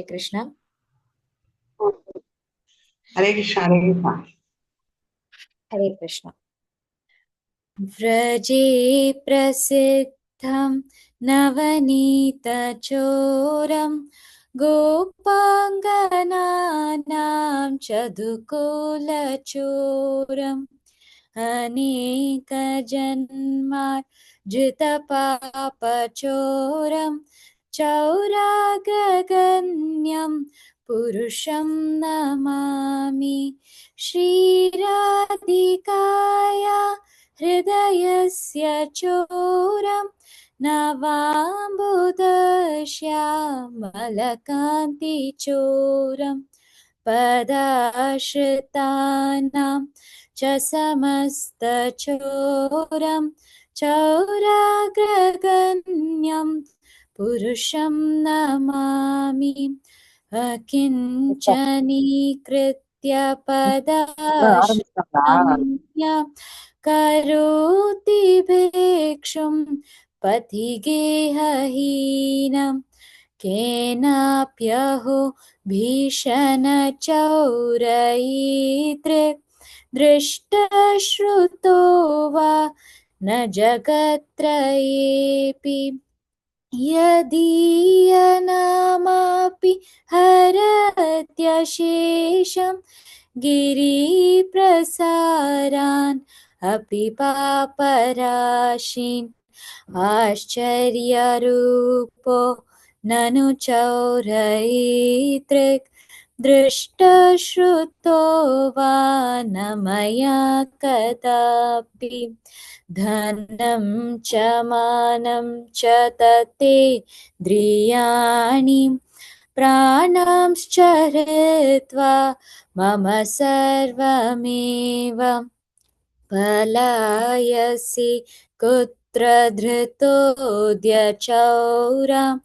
Krishna. Hare Krishna, Hare Krishna. Hare Krishna. Vraje prasiddham navanitachoram gopangananam chadukulachoram aneka janmar jitapapachoram chauragaganyam purusham namami Shriradhikaya हृदयस्य चोरं नवाम्बुदश्यामलकान्तिचोरं पदाश्रितानां च समस्तचोरं चौराग्रगण्यं पुरुषं नमामि अकिञ्चनीकृत्य पदाश्रितं करोति भिक्षुं पथिगेहहीनं केनाप्यहो भीषणचौरैर्दृक् दृष्टश्रुतो वा न जगत्त्रयेऽपि यदीयनामापि हरत्यशेषं गिरिप्रसारान् अपि पापराशीन् आश्चर्यरूपो ननु चौरैर्दृक् दृष्टश्रुतो वा न मया कदापि धनं च मानं च ततेन्द्रियाणि प्राणांश्च हृत्वा मम सर्वमेव पलायसि कुत्र धृतोऽद्यचौरां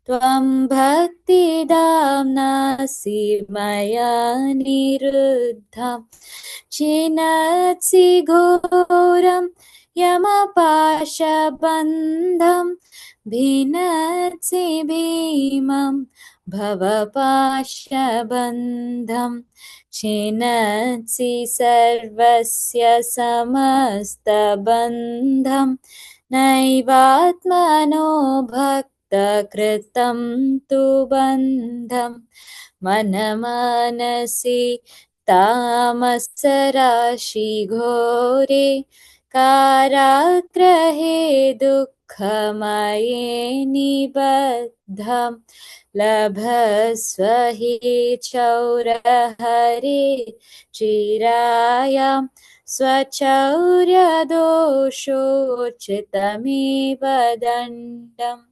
त्वं भक्तिदाम्नासि मया निरुद्धं छिनत्सि घोरं यमपाशबन्धं भिनत्सि भीमं भवपाशबन्धं छिनत्सि सर्वस्य समस्तबन्धं नैवात्मनो भक्तकृतं तु बन्धं मनमानसि तामसराशिघोरे काराग्रहे दुःखमये निबद्धम् लभस्व हि चौरहरे चिरायां स्वचौर्यदोषोचितमेव दण्डम्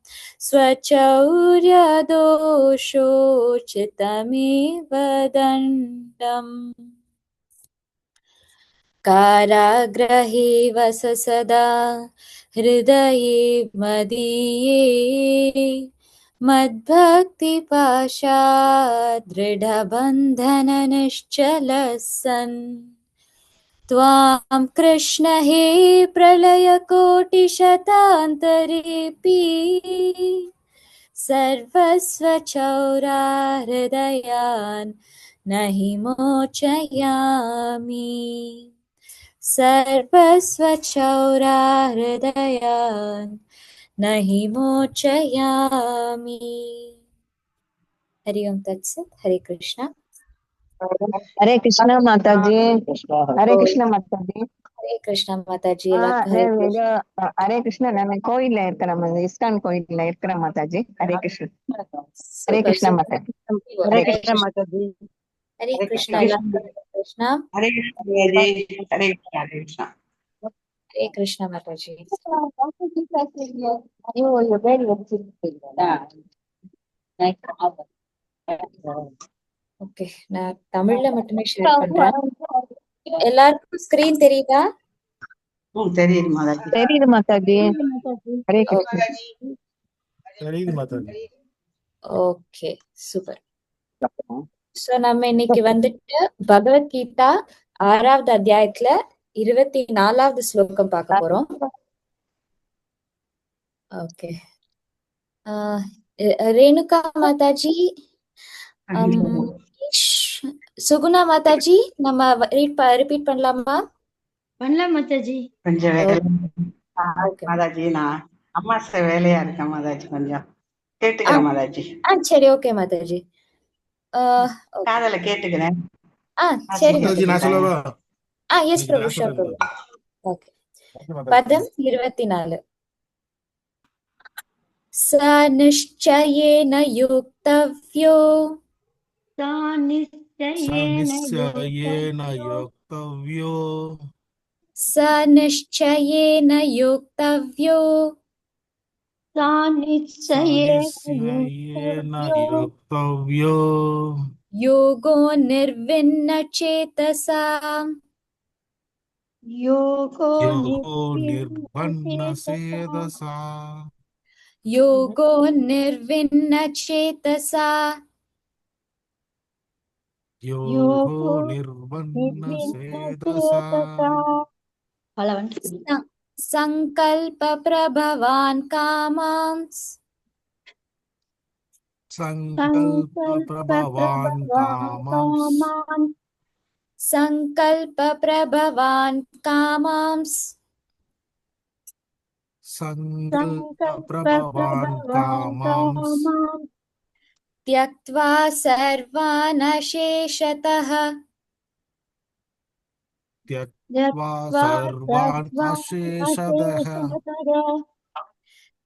स्वचौर्यदोषोचितमेव दण्डम् काराग्रहे वस सदा हृदये मदीये मद्भक्तिपाशात् दृढबन्धननिश्चलः सन् त्वां कृष्ण हे प्रलयकोटिशतान्तरेऽपि सर्वस्वचौराहृदयान् न हि मोचयामि सर्वस्वचौराहृदयान् न हि मोचयामि। हरि ओम तत्सत्। हरे कृष्णा। हरे कृष्ण माताजी. हरे कृष्ण माताजी. हरे कृष्णा माताजी. हरे कृष्ण. நான் கோயில்ல இருக்கிறேன், இஸ்கான் கோயில்ல இருக்கிறேன் மாதாஜி. ஹரே கிருஷ்ண. ஹரே கிருஷ்ண மாதாஜி. हरे कृष्ण माता जी. हरे Krishna Krishna. Hare Krishna, Hare Krishna, Hare Krishna. हरे कृष्णा माताजी. ஓகே, நான் தமிழ்ல மட்டுமே ஷேர் பண்றேன். எல்லாருக்கும் ஸ்கிரீன் தெரியுதா? தெரியுது மாதாஜி. தெரியுது மாதாஜி. ஹரே கிருஷ்ண. தெரியுது மாதாஜி. Okay, super. சோ நம்ம இன்னைக்கு வந்துட்டு பகவத்கீதா 6வது அத்தியாயத்துல 24வது ஸ்லோகம் பார்க்க போறோம். ஓகே, ரேணுகா மாதாஜி சுகுணா மாதாஜி நம்ம ரிப்பீட் பண்ணலாமா? பண்ணலாம் மாதாஜி. கொஞ்சம் வேலை ஓகே. மாதாஜி, நான் அம்மா வேலையா இருக்கேன் மாதாஜி, கொஞ்சம் கேட்டுக்கிறேன் மாதாஜி. சரி, ஓகே மாதாஜி. okay. காதல கேட்டுக்கிறேன். சரி மாதாஜி நான் சொல்லவா? எஸ் பிரபு, ஷூர் பிரபு. ஓகே. பதம் 24. स निश्चयेन योक्तव्यो सा निश्चयेन निश्चयेन योक्तव्यो स निश्चयेन योक्तव्यो सा निश्चयेन योक्तव्यो योगो निर्विण्णचेतसा योगो निर्बन्धसेदसा योगो निर्विण्णचेतसा योगो निर्बन्धसेदसा संकल्प प्रभवान् कामांस् संकल्प प्रभवान् कामांस् संकल्प प्रभवान् कामांस् संकल्प प्रभवान् कामांस् त्यक्त्वा सर्वान् अशेषतः त्यक्त्वा सर्वान् अशेषतः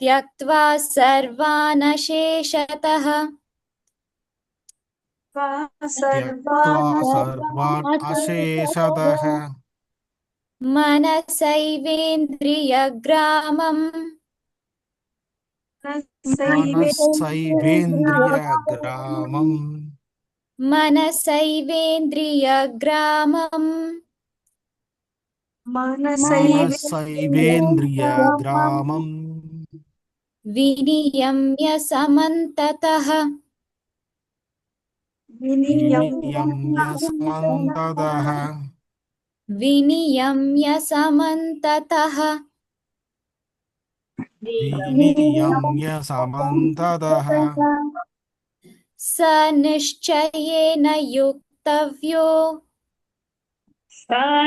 त्यक्त्वा सर्वान् अशेषतः त्यक्त्वा सर्वान् अशेषतः मनसैवेन्द्रियग्रामम् मनसैवेन्द्रियग्रामम् मनसैवेन्द्रियग्रामम् मनसैवेन्द्रियग्रामम् विनियम्य समन्ततः विनियम्य समन्ततः विनियम्य समन्ततः विनियम्य समन्ततः स निश्चयेन योक्तव्यो स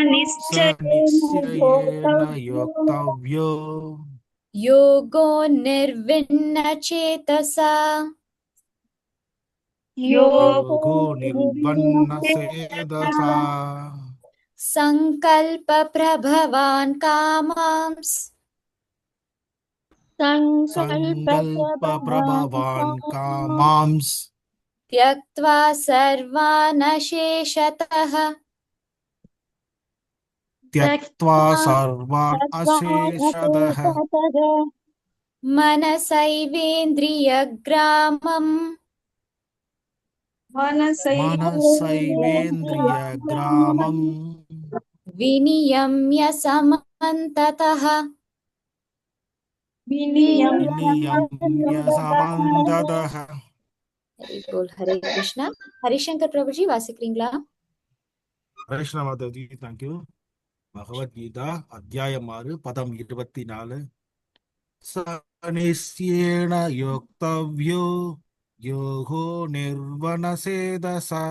निश्चयेन योक्तव्यो योगो निर्विण्णचेतसा योगो निर्बन्धसेदसा संकल्प प्रभवान् कामांस् संकल्प प्रभवान् कामांस् त्यक्त्वा सर्वान् अशेषतः त्यक्त्वा सर्वान् अशेषतः मनसैवेन्द्रियग्रामम् मनसैवेन्द्रियग्रामम् विनियम्य समन्ततः विनियम्य समन्ततः हरे कृष्णा. हरिशंकर प्रभु जी வாசிக்கிறீங்களா? கிருஷ்ண மாதாஜி, தேங்க்யூ. பகவத்கீதா அத்தியாயம் 6 பதம் 24. சனிஷ்யேன யோக்தவ்யோ யோகோ நிர்வனசேதசா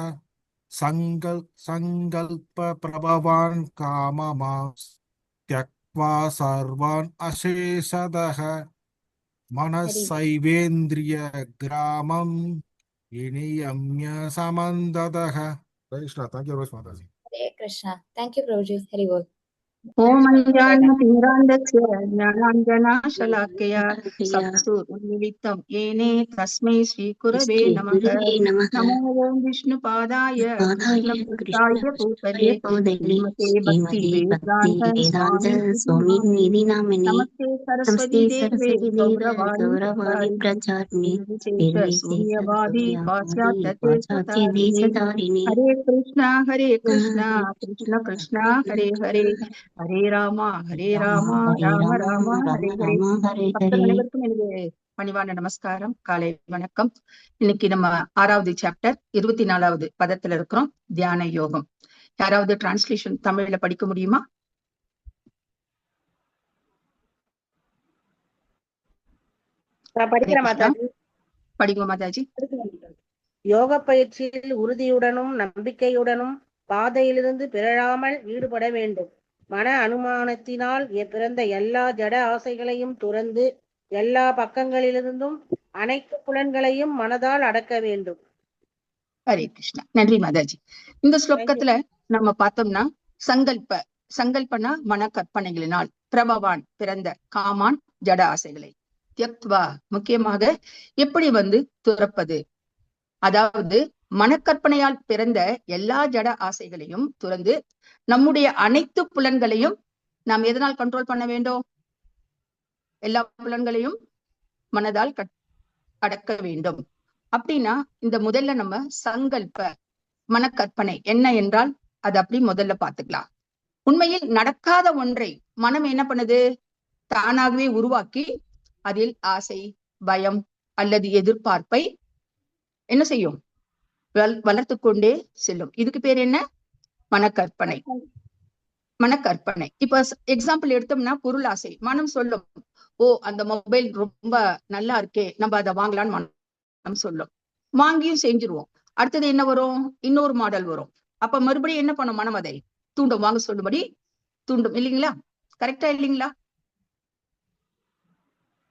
சங்கல்ப பிரபவான் காமமாஸ் त्यक्त्वा सर्वान् अशेषतः मनसैवेन्द्रियग्रामम् विनियम्य समन्ततः. Krishna, thank you very much, Mataji. Hare Krishna. Thank you प्रभु जी. हरि बोल. ओमञ्जानतिमिरान्धस्य ज्ञानाञ्जनाशलाकया चक्षुरुन्मिलितं येने तस्मै श्रीगुरवे नमः. नमो ॐ विष्णुपादाय कृष्णप्रेष्ठाय भूतले श्रीमते भक्तिवेदान्त स्वामिनिधि नामिने नमस्ते सरस्वती देवे गौरवाणी प्रचारिणे निर्विशेषशून्यवादी पाश्चात्यदेशधारिणे. हरे कृष्णा कृष्ण कृष्ण हरे हरे ஹரே ராமா ராம ராம ஹரே ஹரே. பக்தர்கள் அனைவருக்கும் எனது பணிவான நமஸ்காரம், காலை வணக்கம். இன்னைக்கு நம்ம 6வது சாப்டர் 24வது பதத்துல இருக்கிறோம், தியான யோகம். யாராவது டிரான்ஸ்லேஷன் தமிழ்ல படிக்க முடியுமா? படிங்க மாதாஜி. யோக பயிற்சியில் உறுதியுடனும் நம்பிக்கையுடனும் பாதையிலிருந்து பிறழாமல் ஈடுபட வேண்டும். மன அனுமானத்தினால் பிறந்த எல்லா ஜட ஆசைகளையும் துறந்து எல்லா பக்கங்களிலிருந்தும் அனைத்து புலன்களையும் மனதால் அடக்க வேண்டும். ஹரே கிருஷ்ணா. நன்றி மாதாஜி. இந்த ஸ்லோகத்துல நம்ம பார்த்தோம்னா சங்கல்பனா மன கற்பனைகளினால், பிரபவான் பிறந்த, காமான் ஜட ஆசைகளை, தியக்த்வா முக்கியமாக எப்படி துறப்பது, அதாவது மனக்கற்பனையால் பிறந்த எல்லா ஜட ஆசைகளையும் துறந்து நம்முடைய அனைத்து புலன்களையும் நாம் எதனால் கண்ட்ரோல் பண்ண வேண்டும்? எல்லா புலன்களையும் மனதால் அடக்க வேண்டும். அப்படின்னா இந்த முதல்ல நம்ம சங்கல்ப மனக்கற்பனை என்ன என்றால் அது அப்படி முதல்ல பாத்துக்கலாம். உண்மையில் நடக்காத ஒன்றை மனம் என்ன பண்ணுது? தானாகவே உருவாக்கி அதில் ஆசை, பயம் அல்லது எதிர்பார்ப்பை என்ன செய்யும்? வளர்த்து கொண்டே செல்லும். இதுக்கு பேர் என்ன? மனக்கற்பனை. மனக்கற்பனை. இப்ப எக்ஸாம்பிள் எடுத்தோம்னா பொருள் ஆசை. மனம் சொல்லும், ஓ அந்த மொபைல் ரொம்ப நல்லா இருக்கே, நம்ம அதை வாங்கலாம்னு மனம் சொல்லும். வாங்கியும் செஞ்சிருவோம். அடுத்தது என்ன வரும்? இன்னொரு மாடல் வரும். அப்ப மறுபடியும் என்ன பண்ணும்? மனம் அதை தூண்டும், வாங்க சொல்லும்படி தூண்டும். இல்லைங்களா? கரெக்டா இல்லைங்களா?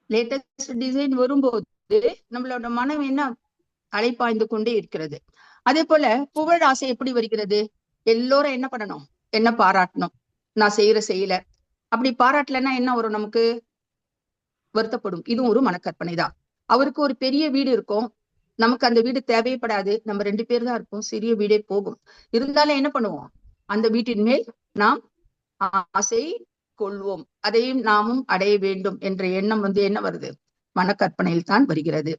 லேட்டஸ்ட் டிசைன் வரும்போது நம்மளோட மனம் என்ன அலைப்பாய்ந்து கொண்டே இருக்கிறது. அதே போல புகழ் ஆசை எப்படி வருகிறது? எல்லோரும் என்ன பண்ணணும்? என்ன பாராட்டணும். நான் செய்யற செயல அப்படி பாராட்டலன்னா என்ன வரும்? நமக்கு வருத்தப்படும். இதுவும் ஒரு மனக்கற்பனை தான். அவருக்கு ஒரு பெரிய வீடு இருக்கும், நமக்கு அந்த வீடு தேவைப்படாது, நம்ம 2 பேர் தான் இருப்போம், சிறிய வீடே போகும். இருந்தாலும் என்ன பண்ணுவோம்? அந்த வீட்டின் மேல் நாம் ஆசை கொள்வோம், அதையும் நாமும் அடைய வேண்டும் என்ற எண்ணம் என்ன வருது? மனக்கற்பனையில் தான் வருகிறது.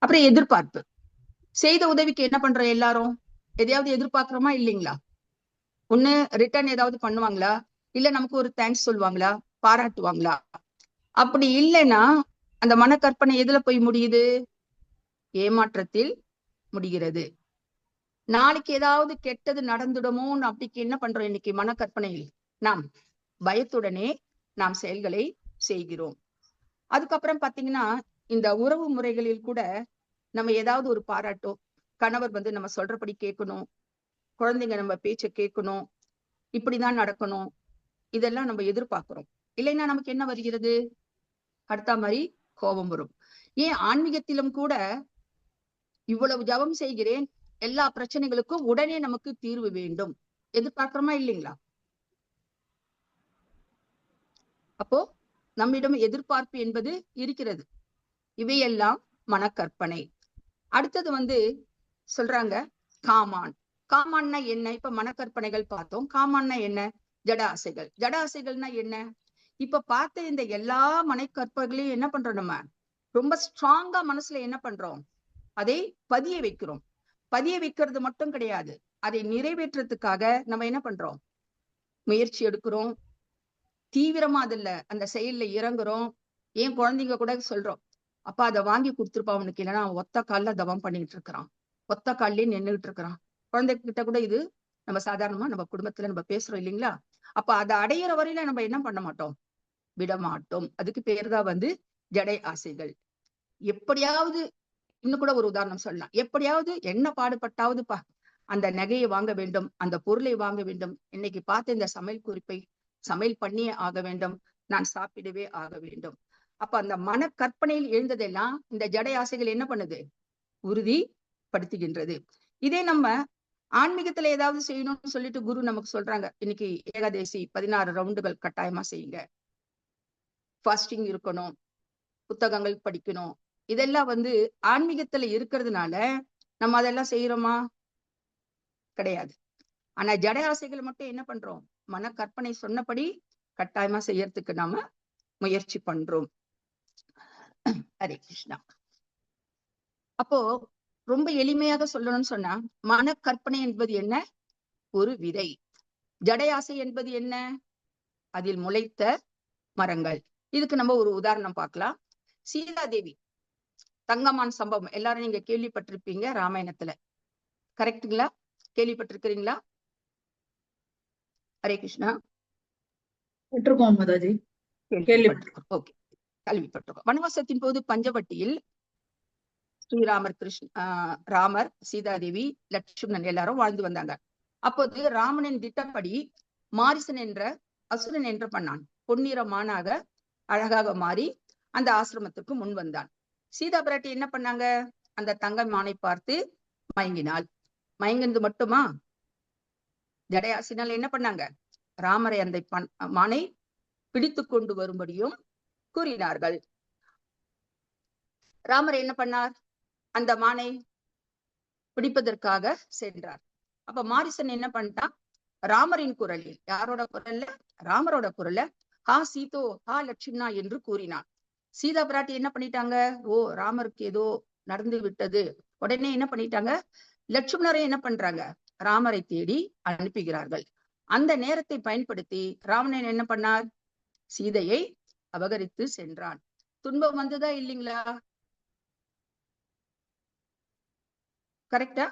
அப்புறம் எதிர்பார்ப்பு. செய்த உதவிக்கு என்ன பண்றோம்? எல்லாரும் எதையாவது எதிர்பார்க்கிறோமா இல்லைங்களா? ஒண்ணு ரிட்டர்ன் ஏதாவது பண்ணுவாங்களா, இல்ல நமக்கு ஒரு தேங்க்ஸ் சொல்லுவாங்களா, பாராட்டுவாங்களா? அப்படி இல்லைன்னா அந்த மனக்கற்பனை எதுல போய் முடியுது? ஏமாற்றத்தில் முடிகிறது. நாளைக்கு ஏதாவது கெட்டது நடந்துடுமோன்னு அப்படிக்கு என்ன பண்றோம்? இன்னைக்கு மனக்கற்பனையில் நாம் பயத்துடனே நாம் செயல்களை செய்கிறோம். அதுக்கப்புறம் பாத்தீங்கன்னா இந்த உறவு முறைகளில் கூட நம்ம ஏதாவது ஒரு பாராட்டோ, கணவர் நம்ம சொல்றபடி கேட்கணும், குழந்தைங்க நம்ம பேச்ச கேட்கணும், இப்படிதான் நடக்கணும், இதெல்லாம் நம்ம எதிர்பார்க்கிறோம். இல்லைன்னா நமக்கு என்ன வருகிறது? அடுத்த மாதிரி கோபம் வரும். ஏன் ஆன்மீகத்திலும் கூட இவ்வளவு ஜபம் செய்கிறேன், எல்லா பிரச்சனைகளுக்கும் உடனே நமக்கு தீர்வு வேண்டும் எதிர்பார்க்கிறோமா இல்லைங்களா? அப்போ நம்மிடம் எதிர்பார்ப்பு என்பது இருக்கிறது. இவையெல்லாம் மனக்கற்பனை. அடுத்தது சொல்றாங்க காமான். காமான்னா என்ன? இப்ப மனக்கற்பனைகள் பார்த்தோம். காமான்னா என்ன? ஜட ஆசைகள். ஜட ஆசைகள்னா என்ன? இப்ப பார்த்த இந்த எல்லா மனக்கற்பனைகளையும் என்ன பண்றோம்? நம்ம ரொம்ப ஸ்ட்ராங்கா மனசுல என்ன பண்றோம்? அதை பதிய வைக்கிறோம். பதிய வைக்கிறது மட்டும் கிடையாது, அதை நிறைவேற்றத்துக்காக நம்ம என்ன பண்றோம்? முயற்சி எடுக்கிறோம், தீவிரமா அதுல அந்த செயல்ல இறங்குறோம். ஏன் குழந்தைங்க கூட சொல்றோம், அப்பா அதை வாங்கி கொடுத்துருப்பா அவனுக்கு, இல்லைன்னா அவன் ஒத்த கால்ல தவம் பண்ணிட்டு இருக்கிறான், ஒத்த கால்லயே நின்றுகிட்டு இருக்கிறான். குழந்தைகிட்ட கூட இது நம்ம சாதாரணமா நம்ம குடும்பத்துல நம்ம பேசுறோம் இல்லைங்களா? அப்ப அதை அடையிற வரையில நம்ம என்ன பண்ண மாட்டோம்? விடமாட்டோம். அதுக்கு பேர் தான் ஜடை ஆசைகள். எப்படியாவது இன்னும் கூட ஒரு உதாரணம் சொல்லலாம். எப்படியாவது என்ன பாடுபட்டாவதுப்பா அந்த நகையை வாங்க வேண்டும், அந்த பொருளை வாங்க வேண்டும், இன்னைக்கு பார்த்த இந்த சமையல் குறிப்பை சமையல் பண்ணியே ஆக வேண்டும், நான் சாப்பிடவே ஆக வேண்டும். அப்ப அந்த மனக்கற்பனையில் எழுந்ததெல்லாம் இந்த ஜடை ஆசைகள் என்ன பண்ணுது? உறுதிப்படுத்துகின்றது. இதே நம்ம ஆன்மீகத்துல ஏதாவது செய்யணும்னு சொல்லிட்டு குரு நமக்கு சொல்றாங்க, இன்னைக்கு ஏகாதேசி 16 ரவுண்டுகள் கட்டாயமா செய்யுங்க, ஃபாஸ்டிங் இருக்கணும், புத்தகங்கள் படிக்கணும், இதெல்லாம் ஆன்மீகத்துல இருக்கிறதுனால நம்ம அதெல்லாம் செய்யறோமா? கிடையாது. ஆனா ஜட ஆசைகள் மட்டும் என்ன பண்றோம்? மனக்கற்பனை சொன்னபடி கட்டாயமா செய்யறதுக்கு நாம முயற்சி பண்றோம். ஹரே கிருஷ்ணா. அப்போ ரொம்ப எளிமையாக சொல்லணும்னு சொன்னா, மனக்கற்பனை என்பது என்ன? ஒரு விதை. ஜடை ஆசை என்பது என்ன? அதில் முளைத்த மரங்கள். இதுக்கு நம்ம ஒரு உதாரணம் பார்க்கலாம். சீதாதேவி தங்கமான் சம்பவம் எல்லாரும் நீங்க கேள்விப்பட்டிருப்பீங்க ராமாயணத்துல, கரெக்டுங்களா? கேள்விப்பட்டிருக்கிறீங்களா? ஹரே கிருஷ்ணா. கேள்விப்பட்டிருக்கோம். ஓகே, கேள்விப்பட்டிருக்கோம். வனவாசத்தின் போது பஞ்சவட்டியில் ஸ்ரீராமர் ராமர், சீதாதேவி, லட்சுமணன் எல்லாரும் வாழ்ந்து வந்தாங்க. அப்போது ராமனின் திட்டப்படி மாரிசன் என்ற அசுரன் என்ன பண்ணான்? பொன்னிறமானாக அழகாக மாறி அந்த ஆசிரமத்துக்கு முன் வந்தான். சீதா பிராட்டி என்ன பண்ணாங்க? அந்த தங்க மானை பார்த்து மயங்கினாள். மயங்கினது மட்டுமா? ஜடையாசினால் என்ன பண்ணாங்க? ராமரை அந்த மானை பிடித்து கொண்டு வரும்படியும் கூறினார்கள். ராமர் என்ன பண்ணார்? அந்த மானை பிடிப்பதற்காக சென்றார். அப்ப மாரிசன் என்ன பண்ணிட்டான்? ராமரின் குரலில், யாரோட குரல்ல? ராமரோட குரல்ல, ஹா சீதோ, ஹா லட்சுமணா என்று கூறினான். சீதா பிராட்டி என்ன பண்ணிட்டாங்க? ஓ, ராமருக்கு ஏதோ நடந்து விட்டது. உடனே என்ன பண்ணிட்டாங்க? லட்சுமணரை என்ன பண்றாங்க? ராமரை தேடி அனுப்புகிறார்கள். அந்த நேரத்தை பயன்படுத்தி ராவணன் என்ன பண்ணார்? சீதையை அபகரித்து சென்றான். துன்பம் வந்ததா இல்லைங்களா? கரெக்டா?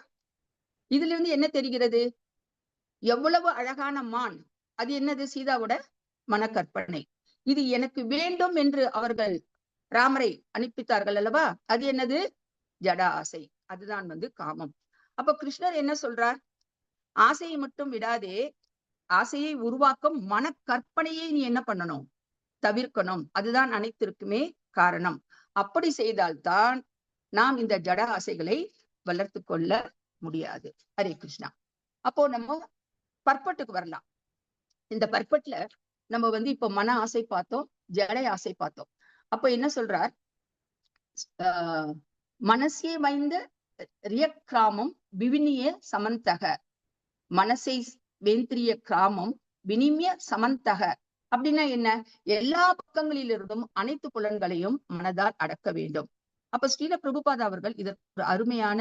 இதுல இருந்து என்ன தெரிகிறது? எவ்வளவு அழகான மான்! அது என்னது? சீதாவோட மனக்கற்பனை. இது எனக்கு வேண்டும் என்று அவர்கள் ராமரை அனுப்பித்தார்கள் அல்லவா? அது என்னது? ஜட ஆசை. அதுதான் காமம். அப்ப கிருஷ்ணர் என்ன சொல்றார்? ஆசையை மட்டும் விடாதே, ஆசையை உருவாக்கும் மனக்கற்பனையை நீ என்ன பண்ணணும்? தவிர்க்கணும். அதுதான் அனைத்திற்குமே காரணம். அப்படி செய்தால்தான் நாம் இந்த ஜட ஆசைகளை வளர்த்து கொள்ள முடியாது. ஹரே கிருஷ்ணா. அப்போ நம்ம பர்பட்டுக்கு வரலாம். இந்த பர்பட்ல நம்ம இப்ப மன ஆசை பார்த்தோம், ஜட ஆசை பார்த்தோம். அப்போ என்ன சொல்றார்? மனசே வைந்த ரியக்கிராமம் விவினிய சமந்தக, மனசை வேந்திரிய கிராமம் வினிமிய சமந்தக அப்படின்னா என்ன? எல்லா பக்கங்களிலிருந்தும் அனைத்து புலன்களையும் மனதால் அடக்க வேண்டும். அப்ப ஸ்ரீல பிரபுபாதா அவர்கள் இதற்கு ஒரு அருமையான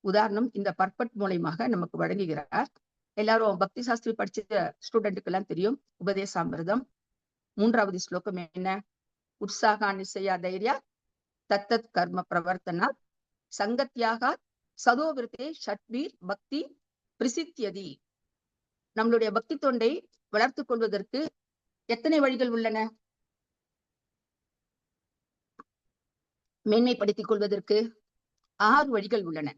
உதாரணம் இந்த பர்பட் மூலமாக நமக்கு வழங்குகிறார். எல்லாரும் பக்தி சாஸ்திரி படிச்ச ஸ்டூடெண்ட்டுக்கு எல்லாம் தெரியும். உபதேசாமிர்தம் 3வது ஸ்லோகம் என்ன? உற்சாகா நிச்சயா தைரியா தத்தத் கர்ம பிரவர்த்தனா சங்கத்யாக சதோவிருத்தே ஷட்வீர் பக்தி பிரசித்தியதி. நம்மளுடைய பக்தி தொண்டை வளர்த்துக் கொள்வதற்கு எத்தனை வழிகள் உள்ளன? மேன்மைப்படுத்திக் கொள்வதற்கு 6 வழிகள் உள்ளன.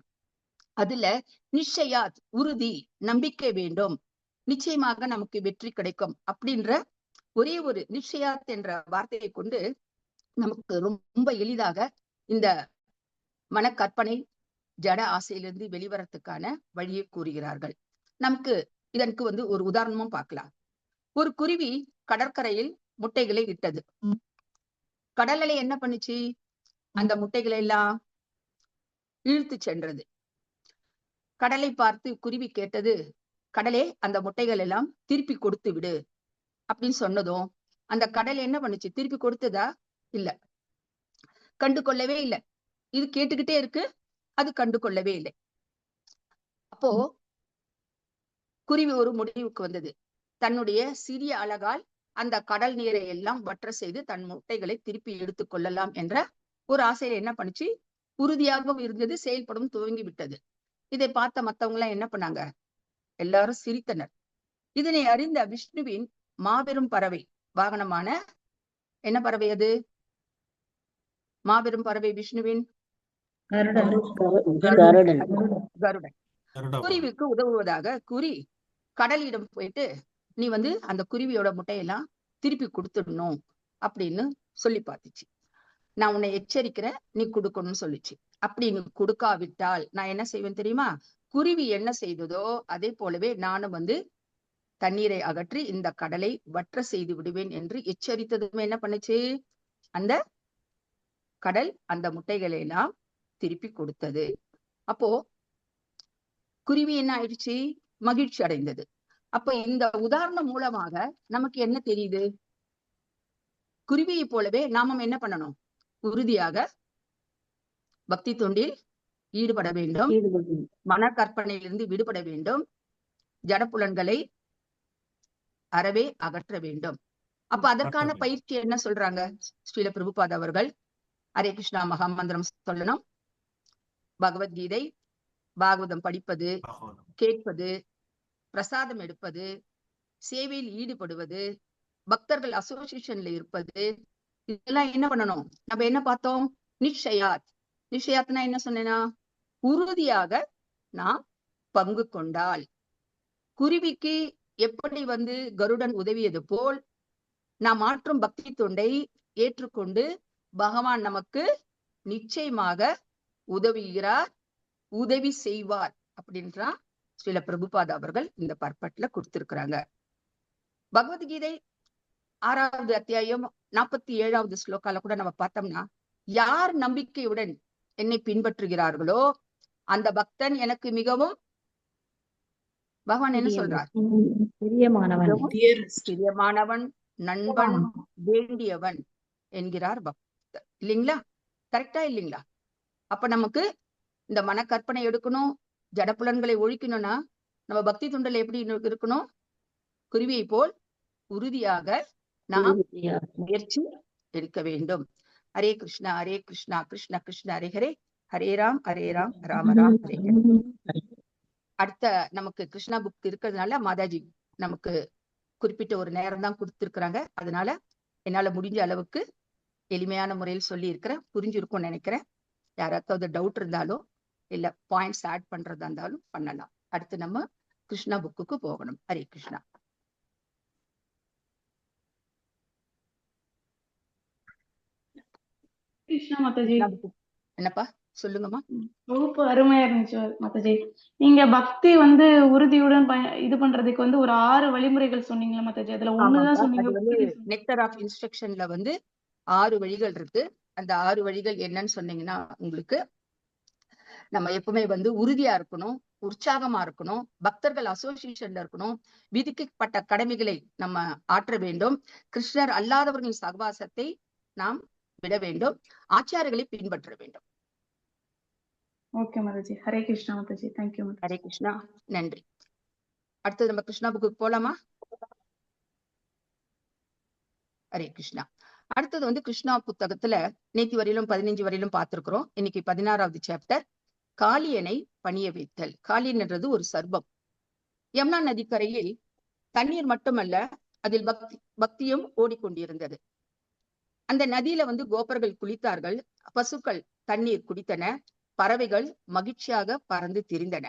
அதுல நிச்சயாத், உறுதி, நம்பிக்கை வேண்டும், நிச்சயமாக நமக்கு வெற்றி கிடைக்கும் அப்படின்ற ஒரே ஒரு நிச்சயாத் என்ற வார்த்தையை கொண்டு நமக்கு ரொம்ப எளிதாக இந்த மனக்கற்பனை ஜட ஆசையிலிருந்து வெளிவரத்துக்கான வழியை கூறுகிறார்கள். நமக்கு இதற்கு ஒரு உதாரணமும் பார்க்கலாம். ஒரு குருவி கடற்கரையில் முட்டைகளை இட்டது. கடல் அலை என்ன பண்ணுச்சு? அந்த முட்டைகளை எல்லாம் இழுத்து சென்றது. கடலை பார்த்து குருவி கேட்டது, கடலே அந்த முட்டைகள் எல்லாம் திருப்பி கொடுத்து விடு அப்படின்னு சொன்னதும் அந்த கடல் என்ன பண்ணுச்சு? திருப்பி கொடுத்ததா? இல்ல, கண்டு கொள்ளவே இல்லை. இது கேட்டுக்கிட்டே இருக்கு, அது கண்டு கொள்ளவே இல்லை. அப்போ குருவி ஒரு முடிவுக்கு வந்தது. தன்னுடைய சிறிய அலகால் அந்த கடல் நீரை எல்லாம் வற்ற செய்து தன் முட்டைகளை திருப்பி எடுத்துக் கொள்ளலாம் என்ற ஒரு ஆசையில என்ன பண்ணுச்சு? உறுதியாகவும் இருந்தது, செயல்படும் துவங்கி விட்டது. இதை பார்த்த மத்தவங்க எல்லாம் என்ன பண்ணாங்க? எல்லாரும் சிரித்தனர். இதனை அறிந்த விஷ்ணுவின் மாபெரும் பறவை வாகனமான என்ன பறவை அது? மாபெரும் பறவை விஷ்ணுவின் கருடன். குருவிக்கு உதவுவதாக கூறி கடலிடம் போயிட்டு, நீ அந்த குருவியோட முட்டையெல்லாம் திருப்பி கொடுத்துடணும் அப்படின்னு சொல்லி பார்த்துச்சு. நான் உன்னை எச்சரிக்கிறேன், நீ கொடுக்கணும்னு சொல்லிச்சு. அப்படி நீ கொடுக்காவிட்டால் நான் என்ன செய்வேன் தெரியுமா? குருவி என்ன செய்ததோ அதே போலவே நானும் தண்ணீரை அகற்றி இந்த கடலை வற்ற செய்து விடுவேன் என்று எச்சரித்ததுமே என்ன பண்ணுச்சு? அந்த கடல் அந்த முட்டைகளை எல்லாம் திருப்பி கொடுத்தது. அப்போ குருவி என்ன ஆயிடுச்சு? மகிழ்ச்சி அடைந்தது. அப்ப இந்த உதாரணம் மூலமாக நமக்கு என்ன தெரியுது? குருவியை போலவே நாமும் என்ன பண்ணணும்? உறுதியாக பக்தி தொண்டில் ஈடுபட வேண்டும், மனக்கற்பனையிலிருந்து விடுபட வேண்டும், ஜடப்புலன்களை அறவே அகற்ற வேண்டும். அப்ப அதற்கான பயிற்சி என்ன சொல்றாங்க ஸ்ரீல பிரபுபாத் அவர்கள்? ஹரே கிருஷ்ணா மகாமந்திரம் சொல்லணும், பகவத்கீதை, பாகவதம் படிப்பது, கேட்பது, பிரசாதம் எடுப்பது, சேவையில் ஈடுபடுவது, பக்தர்கள் அசோசியேஷன்ல இருப்பது, இதெல்லாம் என்ன பண்ணணும்? நம்ம என்ன பார்த்தோம்? நிச்சயாத், நிச்சயாத்னா என்ன சொன்னேனா, உறுதியாக நாம் பங்கு கொண்டால். குருவிக்கு எப்படி கருடன் உதவியது போல் நாம் ஆற்றும் பக்தி தொண்டை ஏற்றுக்கொண்டு பகவான் நமக்கு நிச்சயமாக உதவுகிறார், உதவி செய்வார் அப்படின்றா ஸ்ரீல பிரபுபாதா அவர்கள் இந்த பர்பட்ல கொடுத்திருக்கிறாங்க. பகவத்கீதை 6வது அத்தியாயம் 47வது ஸ்லோகால கூட நம்ம பார்த்தோம்னா, யார் நம்பிக்கையுடன் என்னை பின்பற்றுகிறார்களோ அந்த பக்தன் எனக்கு மிகவும், பகவான் என்ன சொல்றார், பிரியமானவன், நண்பன், வேண்டியவன் என்கிறார் பக்தர். இல்லைங்களா? கரெக்டா இல்லைங்களா? அப்ப நமக்கு இந்த மனக்கற்பனை எடுக்கணும், ஜடப்புலன்களை ஒழிக்கணும்னா நம்ம பக்தி துண்டல் எப்படி இருக்கணும், குருவியை போல் உறுதியாக நாம் முயற்சி எடுக்க வேண்டும். ஹரே கிருஷ்ணா ஹரே கிருஷ்ணா கிருஷ்ண கிருஷ்ண ஹரே ஹரே, ஹரே ராம் ராம ராம் ஹரே ஹரே. அடுத்த நமக்கு கிருஷ்ணா புக் இருக்கிறதுனால மாதாஜி நமக்கு குறிப்பிட்ட ஒரு நேரம் தான் கொடுத்திருக்கிறாங்க. அதனால என்னால முடிஞ்ச அளவுக்கு எளிமையான முறையில் சொல்லி இருக்கிறேன். புரிஞ்சிருக்கும்னு நினைக்கிறேன். யாராவது டவுட் இருந்தாலும் இல்ல பாயிண்ட்ஸ் ஆட் பண்றதா இருந்தாலும் பண்ணலாம். அடுத்து நம்ம கிருஷ்ணா புக்குக்கு போகணும். ஹரே கிருஷ்ணா. கிருஷ்ணா மாதாஜி. என்னப்பா சொல்லுங்கம்மா. வகுப்பு அருமையா இருந்துச்சு மாதாஜி. நீங்க பக்தி உறுதியுடன் இது பண்றதுக்கு ஒரு 6 வழிமுறைகள் சொன்னீங்களா மாதாஜி? அதுல ஒண்ணுதான் சொன்னீங்க. நெக்டர் ஆஃப் இன்ஸ்ட்ரக்ஷன்ல 6 வழிகள் இருக்கு. அந்த 6 வழிகள் என்னன்னு சொன்னீங்கன்னா, உங்களுக்கு நம்ம எப்பவுமே உறுதியா இருக்கணும், உற்சாகமா இருக்கணும், பக்தர்கள் அசோசியேஷன்ல இருக்கணும், விதிக்கப்பட்ட கடமைகளை நம்ம ஆற்ற வேண்டும், கிருஷ்ணர் அல்லாதவர்களின் சகவாசத்தை நாம் விட வேண்டும், ஆச்சாரங்களை பின்பற்ற வேண்டும். ஓகே மாதாஜி. ஹரே கிருஷ்ணா மாதாஜி. தேங்க்யூ மாதாஜி. ஹரே கிருஷ்ணா. நன்றி. அடுத்தது நம்ம கிருஷ்ணா புக்கு போலாமா? ஹரே கிருஷ்ணா. அடுத்தது கிருஷ்ணா புத்தகத்துல நேத்தி வரையிலும் 15 வரையிலும் பார்த்திருக்கிறோம். இன்னைக்கு 16வது சாப்டர், காளியனை பணிய வைத்தல். காளியன்ன்றது ஒரு சர்ப்பம். யமுனா நதிக்கரையில் தண்ணீர் மட்டுமல்ல, அதில் பக்தியும் ஓடிக்கொண்டிருந்தது. அந்த நதியில கோபர்கள் குளித்தார்கள், பசுக்கள் தண்ணீர் குடித்தன, பறவைகள் மகிழ்ச்சியாக பறந்து திரிந்தன.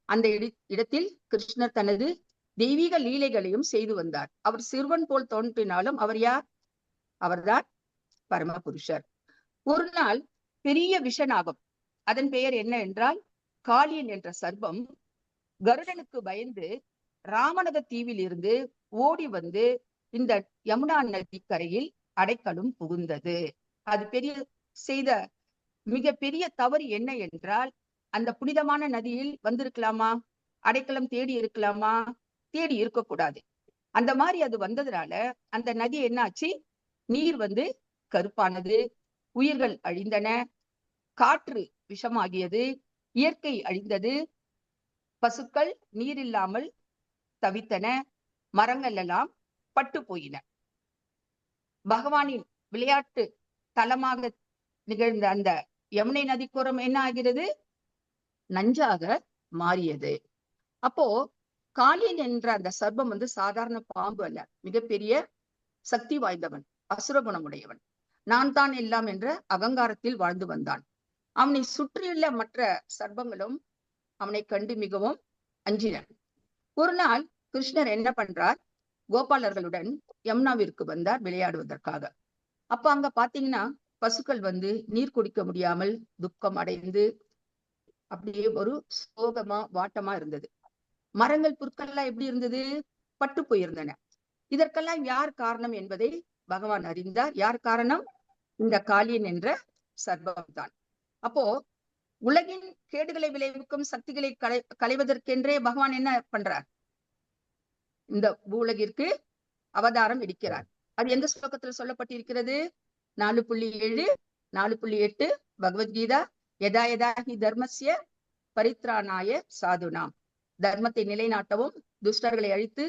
அந்த இடத்தில் கிருஷ்ணர் தனது தெய்வீக லீலைகளையும் செய்து வந்தார். அவர் சிறுவன் போல் தோன்றினாலும் அவர் யார்? அவர்தான் பரமபுருஷர். ஒரு நாள் பெரிய விஷநாகம், அதன் பெயர் என்ன என்றால் காளியன் என்ற சர்ப்பம், கருடனுக்கு பயந்து ராமநத தீவில் இருந்து ஓடி இந்த யமுனா நதி கரையில் அடைக்கலும் புகுந்தது. அது செய்த மிக பெரிய தவறு என்ன என்றால், அந்த புனிதமான நதியில் வந்திருக்கலாமா? அடைக்கலம் தேடி இருக்கலாமா? தேடி இருக்கக்கூடாது. அந்த மாதிரி அது வந்ததுனால அந்த நதி என்னாச்சு? நீர் கருப்பானது, உயிர்கள் அழிந்தன, காற்று விஷமாகியது, இயற்கை அழிந்தது, பசுக்கள் நீர் இல்லாமல் தவித்தன, மரங்கள் எல்லாம் பட்டு போயின. பகவானின் விளையாட்டு தலமாக நிகழ்ந்த அந்த யமுனை நதிக்கோரம் என்ன ஆகிறது? நஞ்சாக மாறியது. அப்போ காளியன் என்ற அந்த சர்ப்பம் சாதாரண பாம்பு அல்ல, மிகப்பெரிய சக்தி வாய்ந்தவன், அசுரகுணமுடையவன். நான் தான் எல்லாம் என்ற அகங்காரத்தில் வாழ்ந்து வந்தான். அவனை சுற்றியுள்ள மற்ற சர்ப்பங்களும் அவனை கண்டு மிகவும் அஞ்சின. ஒரு நாள் கிருஷ்ணர் என்ன பண்றார்? கோபாலர்களுடன் யமுனாவிற்கு வந்தார் விளையாடுவதற்காக. அப்ப அங்க பாத்தீங்கன்னா பசுக்கள் நீர் குடிக்க முடியாமல் துக்கம் அடைந்து அப்படியே ஒரு சோகமா வாட்டமா இருந்தது. மரங்கள் புற்கள் எல்லாம் எப்படி இருந்தது? பட்டு போயிருந்தன. இதற்கெல்லாம் யார் காரணம் என்பதை பகவான் அறிந்தார். யார் காரணம்? இந்த காளியன் என்ற சர்ப்பம் தான். அப்போ உலகின் கேடுகளை விளைவிக்கும் சக்திகளை களைவதற்கென்றே பகவான் என்ன பண்றார்? இந்த பூலகிற்கு அவதாரம் எடுக்கிறார். அது எந்த ஸ்லோகத்துல சொல்லப்பட்டிருக்கிறது? 4.7 4.8 பகவத்கீதா. யதா யதா ஹி தர்மஸ்ய பரித்ராணாய சாதுனாம். தர்மத்தை நிலைநாட்டவும் துஷ்டர்களை அழித்து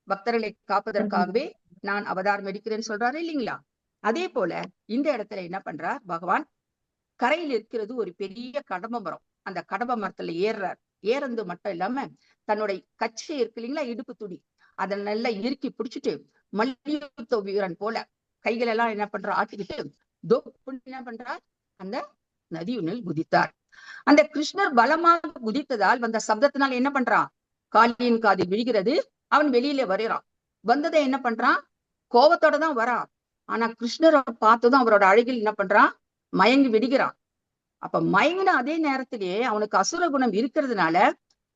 பக்தர்களை காப்பதற்காகவே நான் அவதாரம் எடுக்கிறேன்னு சொல்றாரு இல்லைங்களா? அதே போல இந்த இடத்துல என்ன பண்றார் பகவான்? கரையில் இருக்கிறது ஒரு பெரிய கடம்ப மரம். அந்த கடம்ப மரத்துல ஏறுறார். ஏறது மட்டும் இல்லாம தன்னுடைய கச்சை இருக்கு இல்லைங்களா, இடுப்பு துணி, அதை நல்லா இறுக்கி பிடிச்சிட்டு மல்யுத்த வீரன் போல கைகள் எல்லாம் என்ன பண்ற ஆட்டிக்கிட்டு என்ன பண்றார்? அந்த நதியுனில் குதித்தார். அந்த கிருஷ்ணர் பலமாக குதித்ததால் வந்த சப்தத்தினால் என்ன பண்றான், காளியின் காதில் விழுகிறது. அவன் வெளியில வரையறான். வந்ததை என்ன பண்றான், கோபத்தோட தான் வரான். ஆனா கிருஷ்ணரை பார்த்ததும் அவரோட அழகில் என்ன பண்றான், மயங்கி விடுகிறான். அப்ப மயங்கின அதே நேரத்திலேயே அவனுக்கு அசுர குணம் இருக்கிறதுனால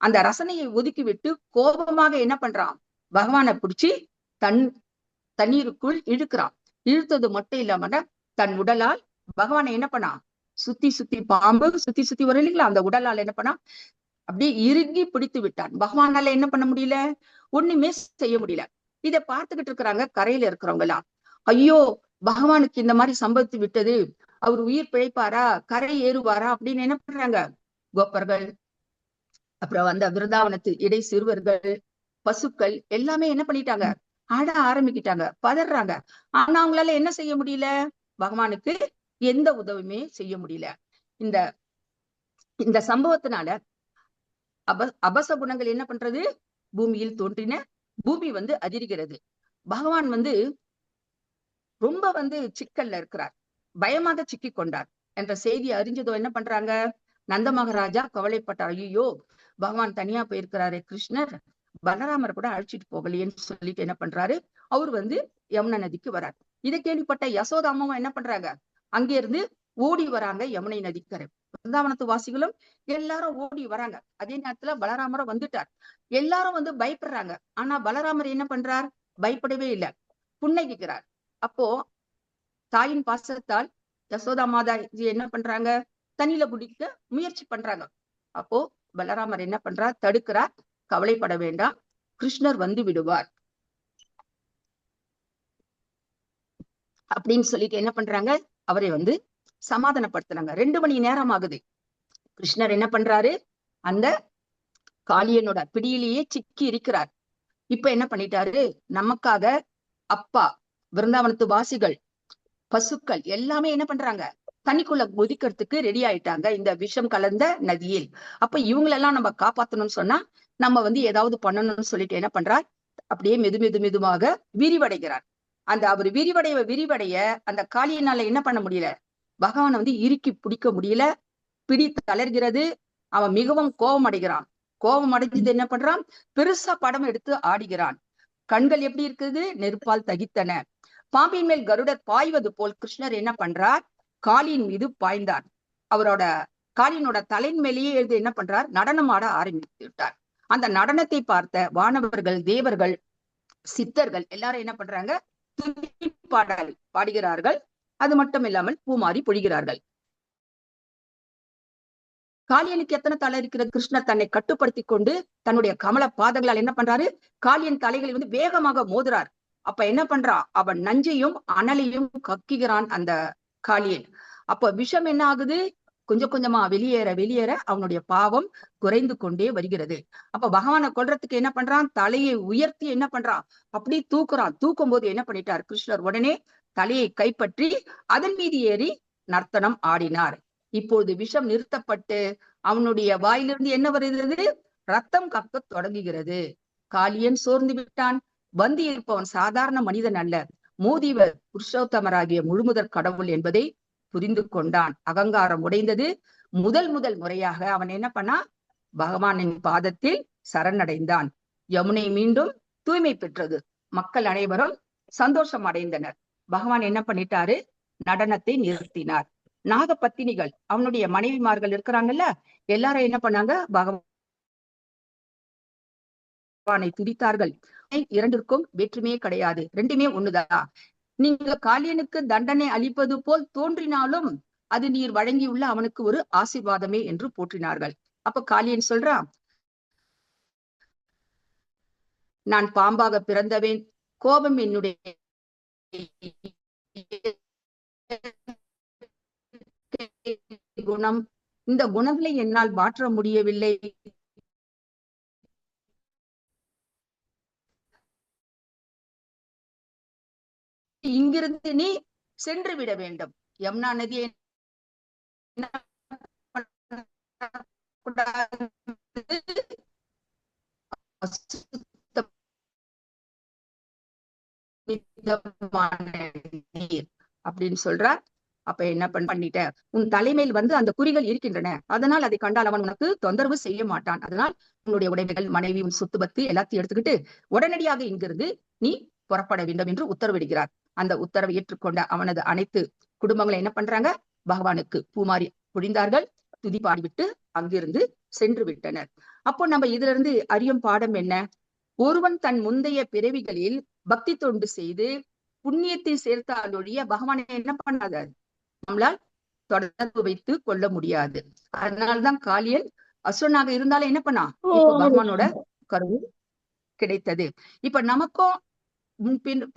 அந்த ரசனையை ஒதுக்கி விட்டு கோபமாக என்ன பண்றான், பகவானை பிடிச்சி தண்ணீருக்குள் இழுக்கிறான். இழுத்தது மட்டும் இல்லாம தன் உடலால் பகவானை என்ன பண்ணான், சுத்தி சுத்தி பாம்பு சுத்தி சுத்தி வரும் இல்லைங்களா, அந்த உடலால் என்ன பண்ணா அப்படியே இறுகி பிடித்து விட்டான். பகவானால என்ன பண்ண முடியல, ஒண்ணுமே செய்ய முடியல. இதை பார்த்துக்கிட்டு இருக்கிறாங்க கரையில இருக்கிறவங்க எல்லாம். ஐயோ, பகவானுக்கு இந்த மாதிரி சம்பவித்து விட்டது, அவர் உயிர் பிழைப்பாரா, கரை ஏறுவாரா அப்படின்னு என்ன பண்றாங்க கோப்பர்கள், அப்புறம் அந்த விருந்தாவனத்து இடை சிறுவர்கள், பசுக்கள் எல்லாமே என்ன பண்ணிட்டாங்க, ஆட ஆரம்பிக்கிட்டாங்க, பதறாங்க. ஆனா அவங்களால என்ன செய்ய முடியல, பகவானுக்கு எந்த உதவியுமே செய்ய முடியல. இந்த இந்த சம்பவத்தினால அபசகுணங்கள் என்ன பண்றது, பூமியில் தோன்றின, பூமி அதிர்கிறது. பகவான் ரொம்ப சிக்கல்ல இருக்கிறார், பயமாக சிக்கி கொண்டார் என்ற செய்தி அறிஞ்சதோ என்ன பண்றாங்க, நந்த மகாராஜா கவலைப்பட்டார். ஐயோ, பகவான் தனியா போயிருக்கிறாரு, கிருஷ்ணர் பலராமர் கூட அழைச்சிட்டு போகலையேன்னு சொல்லிட்டு என்ன பண்றாரு, அவர் யமுனா நதிக்கு வரார். இதை கேள்விப்பட்ட யசோதாமாவும் என்ன பண்றாங்க, அங்கே இருந்து ஓடி வராங்க யமுனை நதிக்கரை. பிருந்தாவனத்து வாசிகளும் எல்லாரும் ஓடி வராங்க. அதே நேரத்துல பலராமரும் வந்துட்டார். எல்லாரும் பயப்படுறாங்க. ஆனா பலராமர் என்ன பண்றார், பயப்படவே இல்லை, புன்னகிக்கிறார். அப்போ தாயின் பாசத்தால் யசோதா மாதாஜி என்ன பண்றாங்க, தண்ணியில குடிக்க முயற்சி பண்றாங்க. அப்போ பலராமர் என்ன பண்றார், தடுக்கிறார். கவலைப்பட வேண்டாம், கிருஷ்ணர் வந்து விடுவார் அப்படின்னு சொல்லிட்டு என்ன பண்றாங்க, அவரை சமாதானப்படுத்துறாங்க. 2 மணி நேரம் ஆகுது. கிருஷ்ணர் என்ன பண்றாரு, அந்த காளியனோட பிடியிலேயே சிக்கி இருக்கிறார். இப்ப என்ன பண்ணிட்டாரு, நமக்காக அப்பா, விருந்தாவனத்து வாசிகள், பசுக்கள் எல்லாமே என்ன பண்றாங்க, தண்ணிக்குள்ள குதிக்கிறதுக்கு ரெடி ஆயிட்டாங்க இந்த விஷம் கலந்த நதியில். அப்ப இவங்களெல்லாம் நம்ம காப்பாத்தணும்னு சொன்னா நம்ம ஏதாவது பண்ணணும்னு சொல்லிட்டு என்ன பண்றார், அப்படியே மெதுவாக விரிவடைகிறார். அந்த அவர் விரிவடைய அந்த காளியனால என்ன பண்ண முடியல, பகவானை இறுக்கி பிடிக்க முடியல, பிடி தளர்கிறது. அவன் மிகவும் கோபம் அடைகிறான். கோபம் அடைஞ்சது என்ன பண்றான், பெருசா படம் எடுத்து ஆடுகிறான். கண்கள் எப்படி இருக்குது, நெருப்பால் தகித்தன. பாம்பின் மேல் கருடர் பாய்வது போல் கிருஷ்ணர் என்ன பண்றார், காளியின் மீது பாய்ந்தார். அவரோட காளியனோட தலையின் மேலேயே எழுதி என்ன பண்றார், நடனம் ஆட ஆரம்பித்து விட்டார். அந்த நடனத்தை பார்த்த வானவர்கள், தேவர்கள், சித்தர்கள் எல்லாரும் என்ன பண்றாங்க, பாடல் பாடுகிறார்கள். அது மட்டும் இல்லாமல் பூமாரி பொழிகிறார்கள். காளியனுக்கு எத்தனை தலை இருக்கிறது, கிருஷ்ணர் தன்னை கட்டுப்படுத்தி கொண்டு தன்னுடைய கமல பாதங்களால் என்ன பண்றாரு, காளியன் தலைகளை வேகமாக மோதுறார். அப்ப என்ன பண்றான், அவன் நஞ்சையும் அனலையும் கக்குகிறான் அந்த காளியன். அப்ப விஷம் என்ன ஆகுது, கொஞ்சம் கொஞ்சமா வெளியேற அவனுடைய பாவம் குறைந்து கொண்டே வருகிறது. அப்ப பகவானை கொல்றதுக்கு என்ன பண்றான், தலையை உயர்த்தி என்ன பண்றான், அப்படி தூக்குறான். தூக்கும் போது என்ன பண்ணிட்டார் கிருஷ்ணர், உடனே தலையை கைப்பற்றி அதன் மீது ஏறி நர்த்தனம் ஆடினார். இப்போது விஷம் நிறுத்தப்பட்டு அவனுடைய வாயிலிருந்து என்ன வருகிறது, ரத்தம் கக்க தொடங்குகிறது. காளியன் சோர்ந்து விட்டான். இருப்பவன் சாதாரண மனிதன் அல்ல, மோதிவர் புருஷோத்தமராகிய முழுமுதற் கடவுள் என்பதை புரிந்து கொண்டான். அகங்காரம் உடைந்தது. முதல் முறையாக அவன் என்ன பண்ணா, பகவானின் பாதத்தில் சரணடைந்தான். யமுனை மீண்டும் தூய்மை பெற்றது. மக்கள் அனைவரும் சந்தோஷம் அடைந்தனர். பகவான் என்ன பண்ணிட்டாரு, நடனத்தை நிறுத்தினார். நாகப்பத்தினிகள், அவனுடைய மனைவிமார்கள் இருக்கிறாங்கல்ல, எல்லாரும் என்ன பண்ணாங்க, பகவானை துதித்தார்கள். இரண்டிற்கும் வேற்றுமையே கிடையாது, ரெண்டுமே ஒண்ணுதான். நீங்க காளியனுக்கு தண்டனை அளிப்பது போல் தோன்றினாலும் அது நீர் வழங்கியுள்ள அவனுக்கு ஒரு ஆசீர்வாதமே என்று போற்றினார்கள். அப்ப காளியன் சொல்றான், நான் பாம்பாக பிறந்தவேன், கோபம் என்னுடைய குணம், இந்த குணங்களை என்னால் மாற்ற முடியவில்லை. இங்கிருந்து நீ சென்று விட வேண்டும். யமுனா நதியை அப்படின்னு சொல்றார். அப்ப என்ன பண்ணிட்ட, உன் தலைமையில் வந்து அந்த குறிகள் இருக்கின்றன, அதனால் அதை கண்டால் அவன் உனக்கு தொந்தரவு செய்ய மாட்டான். அதனால் உன்னுடைய உடைமைகள், மனைவி, உன் சொத்து பத்து எல்லாத்தையும் எடுத்துக்கிட்டு உடனடியாக இங்கிருந்து நீ புறப்பட வேண்டும் என்று உத்தரவிடுகிறார். அந்த உத்தரவை ஏற்றுக்கொண்ட அவனது அனைத்து குடும்பங்களை என்ன பண்றாங்க, பகவானுக்கு பூமாரி பொழிந்தார்கள், துதி பாடிவிட்டு அங்கிருந்து சென்று விட்டனர். அப்போ நம்ம இதுல இருந்து அறியும் பாடம் என்ன, ஒருவன் தன் முந்தைய பிறவிகளில் பக்தி தொண்டு செய்து புண்ணியத்தை சேர்த்தாலொழிய பகவானை என்ன பண்ணாத நம்மளால் தொடர்பு வைத்து கொள்ள முடியாது. அதனால்தான் காளியன் அசுரனாக இருந்தாலும் என்ன பண்ணா, இப்ப பகவானோட கருவு கிடைத்தது. இப்ப நமக்கும்